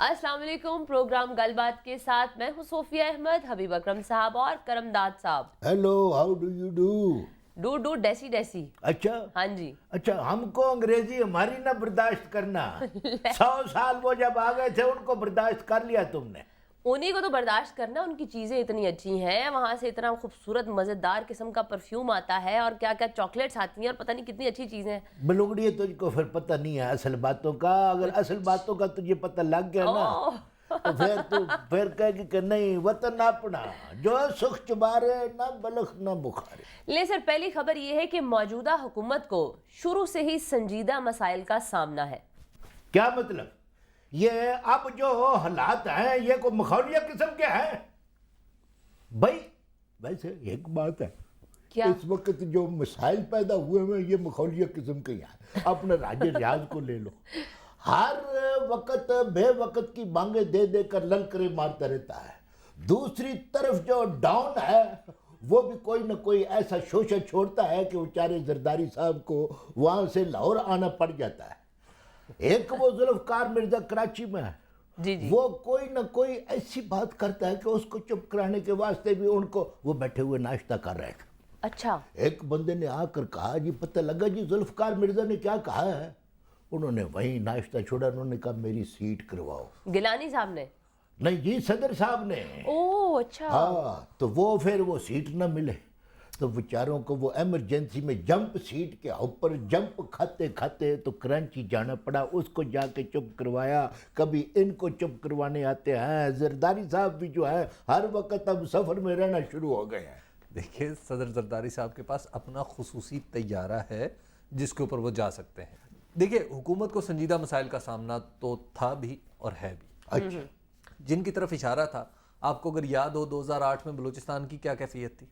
अस्सलाम वालेकुम। प्रोग्राम गल बात के साथ मैं हूँ सोफिया अहमद, हबीब अकरम साहब और करमदाद साहब। Hello, how do you do? डू डेसी डेसी। अच्छा हाँ जी। अच्छा, हमको अंग्रेजी हमारी ना बर्दाश्त करना। 100 साल वो जब आ गए थे उनको बर्दाश्त कर लिया तुमने। उन्हीं को तो बर्दाश्त करना, उनकी चीज़ें इतनी अच्छी हैं, वहाँ से इतना खूबसूरत मज़ेदार किस्म का परफ्यूम आता है और क्या क्या चॉकलेट्स आती हैं और पता नहीं कितनी अच्छी चीज़ें हैं। बलुगड़ी, तुझको फिर पता नहीं है असल बातों का। अगर असल बातों का तुझे पता लग गया ना तो फिर तू फिर कहेगी कि नहीं वतन अपना, जो सुख चुबारे ना बलख ना बुखारे। ले सर, पहली खबर ये है कि मौजूदा हुकूमत को शुरू से ही संजीदा मसाइल का सामना है। क्या मतलब? ये अब जो हालात हैं ये को मखौलिया किस्म के हैं भाई? वैसे एक बात है, क्या? इस वक्त जो मसाइल पैदा हुए हैं ये मखौलिया किस्म के हैं। अपने राजे रियाज को ले लो, हर वक्त बेवक्त की बांगे दे दे कर ललकरे मारता रहता है। दूसरी तरफ जो डाउन है वो भी कोई ना कोई ऐसा शोषण छोड़ता है कि बेचारे जरदारी साहब को वहां से लाहौर आना पड़ जाता है। एक वो जुल्फकार मिर्जा कराची में है, जी जी। वो कोई ना कोई ऐसी बात करता है कि उसको चुप कराने के वास्ते भी उनको, वो बैठे हुए नाश्ता कर रहे थे। अच्छा। एक बंदे ने आकर कहा, जी पता लगा जी जुल्फकार मिर्जा ने क्या कहा है? उन्होंने वहीं नाश्ता छोड़ा, उन्होंने कहा मेरी सीट करवाओ। गिलानी साहब ने? नहीं जी, सदर साहब ने। ओह अच्छा। हाँ, तो वो फिर वो सीट ना मिले तो बेचारों को वो इमरजेंसी में जंप सीट के ऊपर जंप खाते खाते तो कराची जाना पड़ा। उसको जाके चुप करवाया। कभी इनको चुप करवाने आते हैं। जरदारी साहब भी जो है हर वक्त अब सफर में रहना शुरू हो गए हैं। देखिए, सदर जरदारी साहब के पास अपना खुसूसी तैयारा है जिसके ऊपर वो जा सकते हैं। देखिए, हुकूमत को संजीदा मसाइल का सामना तो था भी और है भी। अच्छा, जिनकी तरफ इशारा था, आपको अगर याद हो 2008 में बलूचिस्तान की क्या कैफियत थी?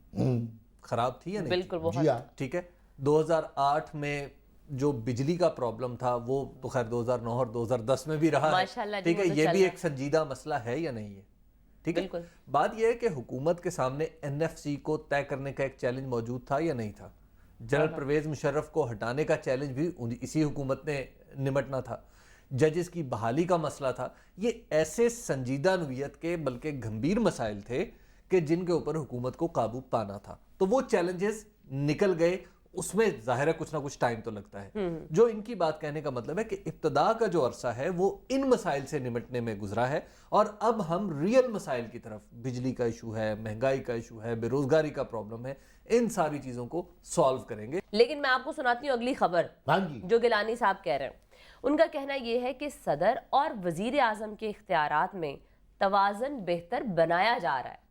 खराब थी या नहीं? बिल्कुल बहुत। जी हाँ। ठीक है, 2008 में जो बिजली का प्रॉब्लम था वो तो खैर 2009 और 2010 में भी रहा माशाल्लाह है। जी, ठीक है, वो तो ये चल भी रहा एक संजीदा मसला है या नहीं है? ठीक है, बिल्कुल। बात यह है कि हुकूमत के सामने एनएफसी को तय करने का एक चैलेंज मौजूद था या नहीं था? जनरल परवेज मुशर्रफ को हटाने का चैलेंज भी इसी हुकूमत ने निमटना था। जजेस की बहाली का मसला था। ये ऐसे संजीदा नोयत के बल्कि गंभीर मसाइल थे कि जिनके ऊपर हुकूमत को काबू पाना था। तो वो चैलेंजेस निकल गए, उसमें जाहिर है कुछ ना कुछ टाइम तो लगता है। जो इनकी बात कहने का मतलब है कि इब्तदा का जो अरसा है वो इन मसाइल से निमटने में गुजरा है और अब हम रियल मसाइल की तरफ, बिजली का इशू है, महंगाई का इशू है, बेरोजगारी का प्रॉब्लम है, इन सारी चीजों को सॉल्व करेंगे। लेकिन मैं आपको सुनाती हूँ अगली खबर हाँ जी। जो गिलानी साहब कह रहे हैं। उनका कहना यह है कि सदर और वजीर आजम के इख्तियारात में तवाज़न बेहतर बनाया जा रहा है।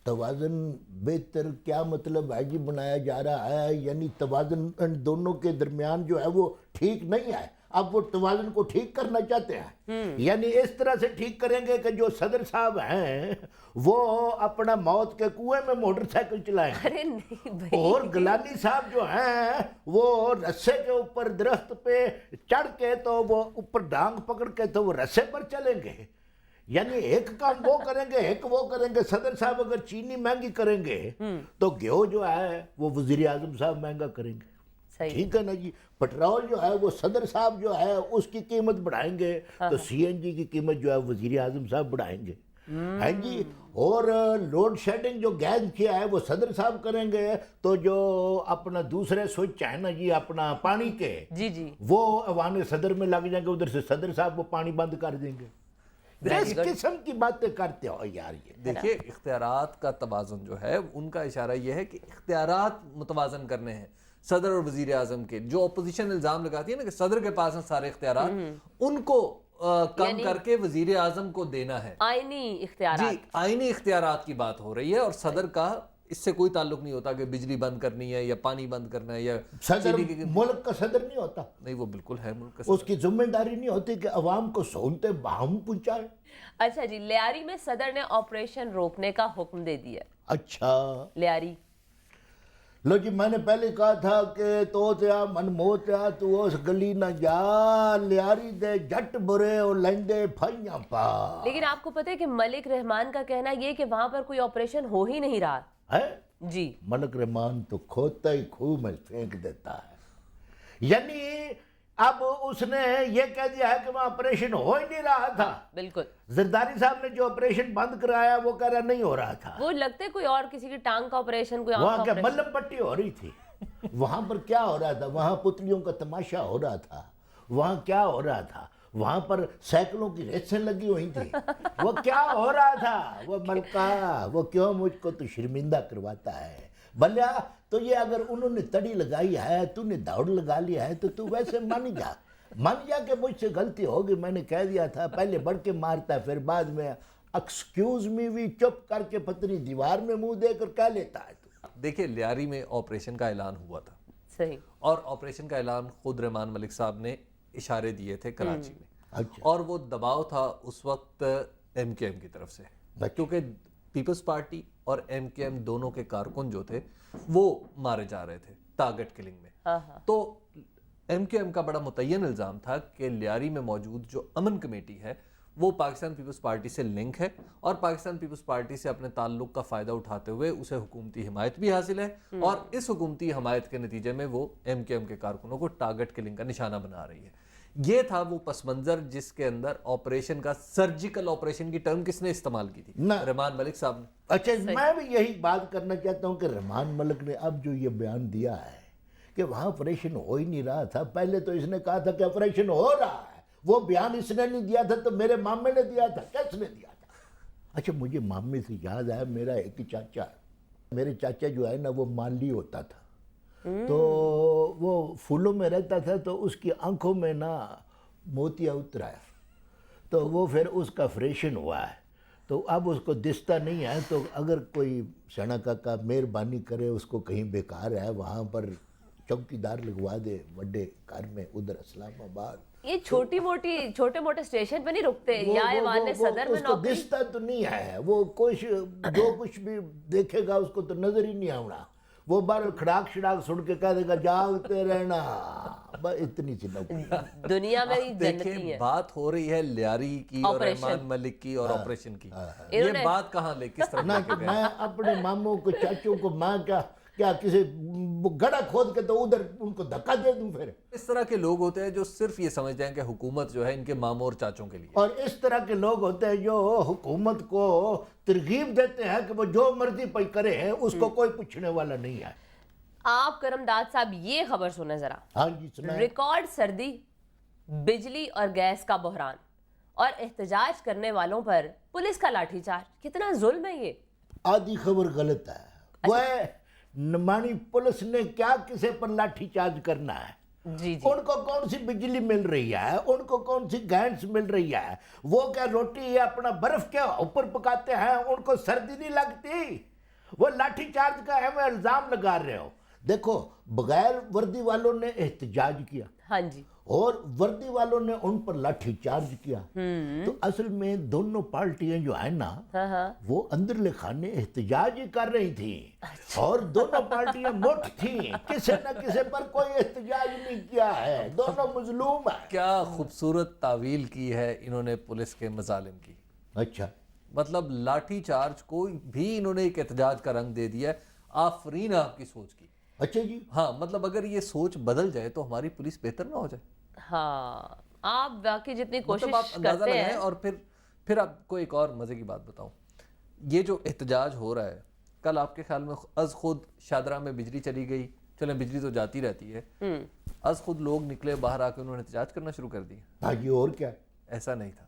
तवाज़न बेहतर क्या मतलब है जी बनाया जा रहा है? यानी तवाज़न इन दोनों के दरमियान जो है वो ठीक नहीं है। अब वो तवाज़न को ठीक करना चाहते हैं। यानी इस तरह से ठीक करेंगे कि जो सदर साहब हैं वो अपना मौत के कुएं में मोटरसाइकिल चलाएंगे। अरे नहीं भाई। और गिलानी साहब जो हैं वो रस्से के ऊपर दरख्त पे चढ़ के तो वो ऊपर डांग पकड़ के तो वो रस्से पर चलेंगे। यानी एक काम वो करेंगे, एक वो करेंगे। सदर साहब अगर चीनी महंगी करेंगे तो गेहूं जो है वो वजीर आजम साहब महंगा करेंगे। सही। ठीक है ना जी। पेट्रोल जो है वो सदर साहब जो है उसकी कीमत बढ़ाएंगे तो सीएनजी की कीमत जो है वजीर आजम साहब बढ़ाएंगे। है जी। और लोड शेडिंग जो गैस किया है वो सदर साहब करेंगे तो जो अपना दूसरे स्विच है ना जी अपना पानी के, जी जी, वो अवाने सदर में लग जाएंगे, उधर से सदर साहब वो पानी बंद कर देंगे। इस किस्म की बातें करते हो यार। ये देखिए, इख्तियारात का तवाज़ुन जो है उनका इशारा यह है कि इख्तियारात मुतवाज़न करने हैं सदर और वजीर आजम के। जो अपोजिशन इल्जाम लगाती है ना कि सदर के पास हैं सारे इख्तियारात, उनको कम करके वजीर आजम को देना है। आईनी इख्तियारात। जी, आईनी इख्तियारात की बात हो रही है और सदर का इससे कोई ताल्लुक नहीं होता कि बिजली बंद करनी है या पानी बंद करना है या सदर मुल्क का सदर नहीं होता। नहीं, वो बिल्कुल है मुल्क का। उसकी जिम्मेदारी नहीं होती कि अवाम को सहूलतें बाहम पहुंचाए। अच्छा जी, लियारी में सदर ने ऑपरेशन रोकने का हुक्म दे दिया। अच्छा, लियारी। लो जी, मैंने पहले कहा था कि तो त्या मन मोत्या तू उस गली न जा, लियारी दे जट बुरे और लेंदे फाइयां पा। लेकिन आपको पता है कि मलिक रहमान का कहना ये कि वहां पर कोई ऑपरेशन हो ही नहीं रहा है जी। मलिक रहमान तो खोता ही खूह में फेंक देता है। यानी اب اس نے یہ کہہ دیا ہے کہ وہاں آپریشن ہو ہی نہیں رہا تھا. بالکل. زرداری صاحب نے جو آپریشن بند کرایا وہ کہہ رہا نہیں ہو رہا تھا. وہ لگتے کوئی اور کسی کی ٹانگ کا آپریشن, کوئی آنکھ وہاں کا کیا آپریشن. ملم پٹی ہو رہی تھی. وہاں پر کیا ہو رہا تھا؟ وہاں پتلیوں کا تماشا ہو رہا تھا. وہاں کیا ہو رہا تھا؟ وہاں پر سائیکلوں کی ریسیں لگی ہوئی تھی. وہ کیا ہو رہا تھا؟ وہ ملکہ وہ کیوں مجھ کو تو شرمندہ کرواتا ہے. بھلیا تو یہ اگر انہوں نے تڑی لگائی ہے, تو نے دوڑ لگا لیا ہے, تو ویسے مان جا کہ مجھ سے غلطی ہوگی, میں نے کہہ دیا تھا. پہلے بڑھ کے مارتا ہے, پھر بعد میں ایکسکیوز می بھی چپ کر کے پتنی دیوار میں منہ دے کر کہہ لیتا ہے. دیکھیں لیاری میں آپریشن کا اعلان ہوا تھا, صحیح, اور آپریشن کا اعلان خود رحمان ملک صاحب نے اشارے دیے تھے کراچی میں. اچھا. اور وہ دباؤ تھا اس وقت ایم کیو ایم کی طرف سے, کیونکہ پیپلز پارٹی اور ایم کیو ایم دونوں کے کارکن جو تھے وہ مارے جا رہے تھے ٹارگٹ کلنگ میں. تو ایم کیو ایم کا بڑا متعین الزام تھا کہ لیاری میں موجود جو امن کمیٹی ہے وہ پاکستان پیپلز پارٹی سے لنک ہے, اور پاکستان پیپلز پارٹی سے اپنے تعلق کا فائدہ اٹھاتے ہوئے اسے حکومتی حمایت بھی حاصل ہے, اور اس حکومتی حمایت کے نتیجے میں وہ ایم کیو ایم کے کارکنوں کو ٹارگٹ کلنگ کا نشانہ بنا رہی ہے. یہ تھا وہ پس منظر جس کے اندر آپریشن کا, سرجیکل آپریشن کی ٹرم کس نے استعمال کی تھی؟ رحمان ملک صاحب نے. اچھا, میں بھی یہی بات کرنا چاہتا ہوں کہ رحمان ملک نے اب جو یہ بیان دیا ہے کہ وہاں آپریشن ہو ہی نہیں رہا تھا. پہلے تو اس نے کہا تھا کہ آپریشن ہو رہا ہے. وہ بیان اس نے نہیں دیا تھا تو میرے مامے نے دیا تھا. کس نے دیا تھا؟ اچھا, مجھے مامے سے یاد ہے, میرا ایک چاچا, میرے چاچا جو ہے نا وہ مالی ہوتا تھا, تو وہ پھولوں میں رہتا تھا, تو اس کی آنکھوں میں نا موتیا اترا ہے, تو وہ پھر اس کا آپریشن ہوا ہے. تو اب اس کو دستا نہیں ہے, تو اگر کوئی سینا کاکا مہربانی کرے, اس کو کہیں بیکار ہے وہاں پر چوکی دار لگوا دے بڑے گھر میں ادھر اسلام آباد. یہ چھوٹے موٹے اسٹیشن پہ نہیں رکتے, یا ایوان صدر میں اس کو دستا تو نہیں ہے. وہ جو کچھ بھی دیکھے گا اس کو تو نظر ہی نہیں آنا. وہ بار کھڑاک شڑاک سن کے کہہ دے گا جاگتے رہنا. بس اتنی سی نوکری دنیا میں جنتی دیکھیں, ہے. بات ہو رہی ہے لیاری کی اور رحمان ملک کی اور آپریشن کی. یہ بات کہاں لے, کس طرح نہ کہ میں اپنے ماموں کو, چاچوں کو, ماں کیا کسی گڑھا کھود کے تو ادھر ان کو دھکا دے دوں. پھر اس طرح کے لوگ ہوتے ہیں جو صرف یہ سمجھتے ہیں کہ حکومت جو ہے ان کے ماموں اور چاچوں کے لیے, اور اس طرح کے لوگ ہوتے ہیں جو حکومت کو ترغیب دیتے ہیں کہ وہ جو مرضی پہ کرے, اس کو کوئی پوچھنے والا نہیں ہے. آپ کرم داد صاحب یہ خبر سنیں ذرا. ہاں جی سنائیں. ریکارڈ سردی, بجلی اور گیس کا بحران, اور احتجاج کرنے والوں پر پولیس کا لاٹھی چارج. کتنا ظلم ہے یہ. آدھی خبر غلط ہے. وہ نمانی پولیس نے کیا کسے پر لاٹھی چارج کرنا ہے؟ جی ان کو کون سی بجلی مل رہی ہے, ان کو کون سی گیس مل رہی ہے, وہ کیا روٹی اپنا برف کے اوپر پکاتے ہیں, ان کو سردی نہیں لگتی. وہ لاٹھی چارج کا ہمیں الزام لگا رہے ہو. دیکھو, بغیر وردی والوں نے احتجاج کیا, ہاں جی, اور وردی والوں نے ان پر لاٹھی چارج کیا. تو اصل میں دونوں پارٹیاں جو ہیں نا وہ اندرلے خانے احتجاج ہی کر رہی تھیں, اور دونوں پارٹیاں مٹھ تھیں. کسی نہ کسی پر کوئی احتجاج نہیں کیا ہے. دونوں مظلوم ہیں. کیا خوبصورت تعویل کی ہے انہوں نے پولیس کے مظالم کی. اچھا, مطلب لاٹھی چارج کو بھی انہوں نے ایک احتجاج کا رنگ دے دیا ہے. آفرین آپ کی سوچ کی. اچھا جی. ہاں, مطلب اگر یہ سوچ بدل جائے تو ہماری پولیس بہتر نہ ہو جائے. ہاں, آپ واقعی جتنی مطلب آپ کوشش اندازہ کرتے لگائیں. ہیں. اور پھر آپ کو ایک اور مزے کی بات بتاؤں. یہ جو احتجاج ہو رہا ہے, کل آپ کے خیال میں از خود شادرہ میں بجلی چلی گئی, چلیں بجلی تو جاتی رہتی ہے, از خود لوگ نکلے باہر آ کے انہوں نے احتجاج کرنا شروع کر دیا. ہاں جی, اور کیا. ایسا نہیں تھا.